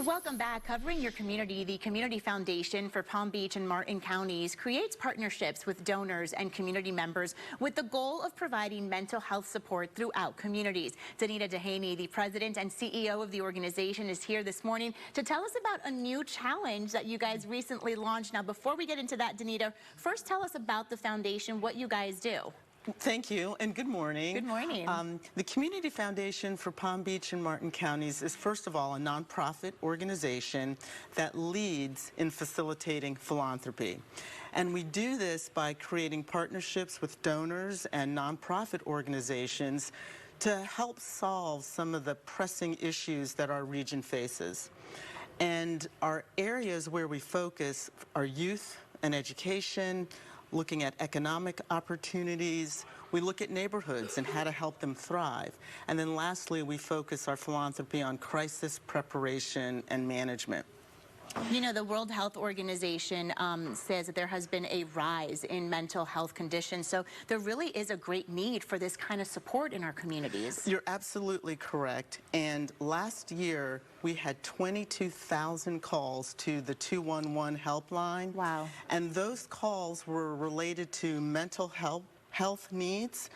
Welcome back. Covering your community, the Community Foundation for Palm Beach and Martin counties creates partnerships with donors and community members with the goal of providing mental health support throughout communities. Danita DeHaney, the president and CEO of the organization, is here this morning to tell us about a new challenge that you guys recently launched. Now, before we get into that, Danita, first tell us about the foundation, what you guys do. Thank you, and good morning. Good morning. The Community Foundation for Palm Beach and Martin counties is, first of all, a nonprofit organization that leads in facilitating philanthropy. And we do this by creating partnerships with donors and nonprofit organizations to help solve some of the pressing issues that our region faces. And our areas where we focus are youth and education, looking at economic opportunities. We look at neighborhoods and how to help them thrive. And then lastly, we focus our philanthropy on crisis preparation and management. You know, the World Health Organization says that there has been a rise in mental health conditions, so there really is a great need for this kind of support in our communities. You're absolutely correct. And last year, we had 22,000 calls to the 211 helpline. Wow. And those calls were related to mental health needs,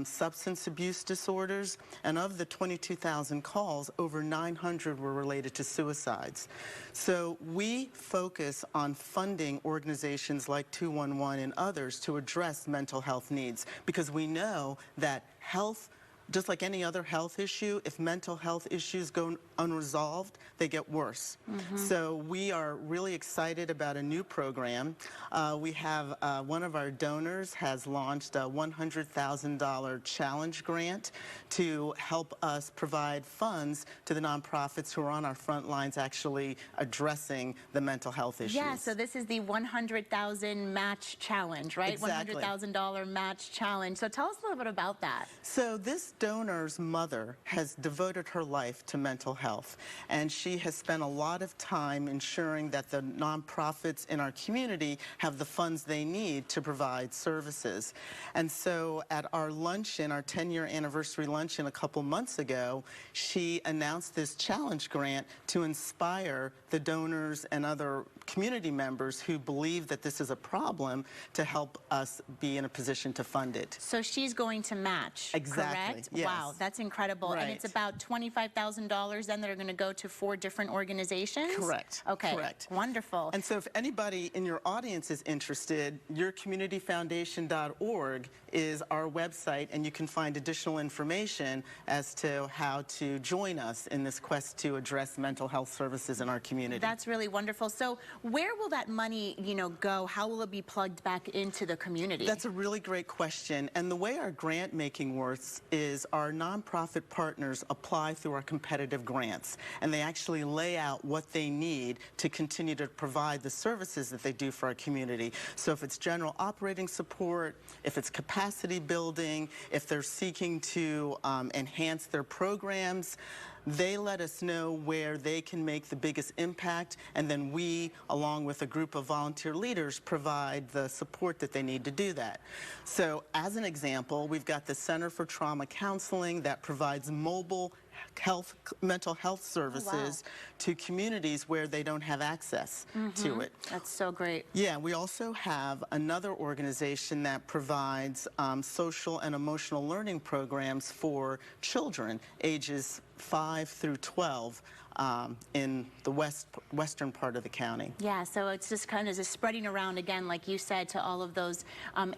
substance abuse disorders, and of the 22,000 calls, over 900 were related to suicides. So we focus on funding organizations like 211 and others to address mental health needs, because we know that health, just like any other health issue, if mental health issues go unresolved, they get worse. So we are really excited about a new program. We have one of our donors has launched a $100,000 challenge grant to help us provide funds to the nonprofits who are on our front lines actually addressing the mental health issues. Yeah, so this is the 100,000 match challenge, right? Exactly. $100,000 match challenge. So tell us a little bit about that. So this donor's mother has devoted her life to mental health, and she has spent a lot of time ensuring that the nonprofits in our community have the funds they need to provide services. And so at our luncheon, our 10-year anniversary luncheon a couple months ago, she announced this challenge grant to inspire the donors and other community members who believe that this is a problem to help us be in a position to fund it. So she's going to match, Exactly. correct? Yes. Wow, that's incredible. Right. And it's about $25,000 then that are going to go to 4 different organizations? Correct. Okay. Correct. Wonderful. And so if anybody in your audience is interested, yourcommunityfoundation.org is our website, and you can find additional information as to how to join us in this quest to address mental health services in our community. That's really wonderful. So where will that money, go? How will it be plugged back into the community? That's a really great question. And the way our grant making works is our nonprofit partners apply through our competitive grants, and they actually lay out what they need to continue to provide the services that they do for our community. So if it's general operating support, if it's capacity building, if they're seeking to enhance their programs, they let us know where they can make the biggest impact, and then we, along with a group of volunteer leaders, provide the support that they need to do that. So as an example, we've got the Center for Trauma Counseling that provides mobile mental health services to communities where they don't have access to it. That's so great. Yeah, we also have another organization that provides social and emotional learning programs for children ages 5 through 12 in the western part of the county. Yeah, so it's just kind of just spreading around again, like you said, to all of those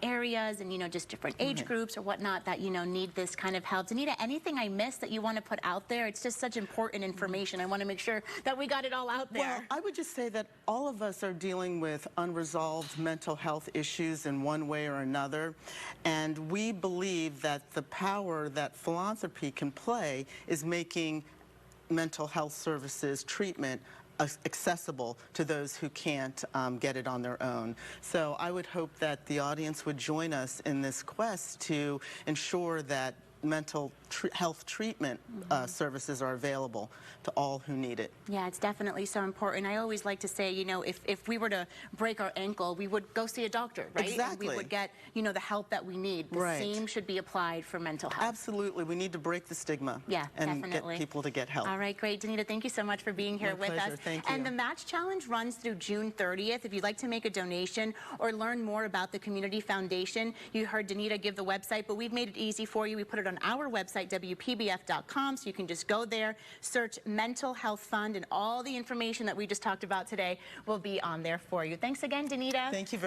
areas and, just different age groups or whatnot that, need this kind of help. Danita, anything I missed that you want to put out there? It's just such important information. I want to make sure that we got it all out there. Well, I would just say that all of us are dealing with unresolved mental health issues in one way or another, and we believe that the power that philanthropy can play is making mental health services treatment accessible to those who can't get it on their own. So I would hope that the audience would join us in this quest to ensure that health treatment services are available to all who need it. Yeah, it's definitely so important. I always like to say, you know, if we were to break our ankle, we would go see a doctor, right? Exactly. And we would get, you know, the help that we need. The Right. same should be applied for mental health. Absolutely. We need to break the stigma and definitely. get people to get help. All right, great. Danita, thank you so much for being here My with pleasure. us. Thank you. And the Match Challenge runs through June 30th. If you'd like to make a donation or learn more about the Community Foundation, you heard Danita give the website, but we've made it easy for you. We put it on our website, WPBF.com, so you can just go there, search Mental Health Fund, and all the information that we just talked about today will be on there for you. Thanks again, Danita. Thank you very much.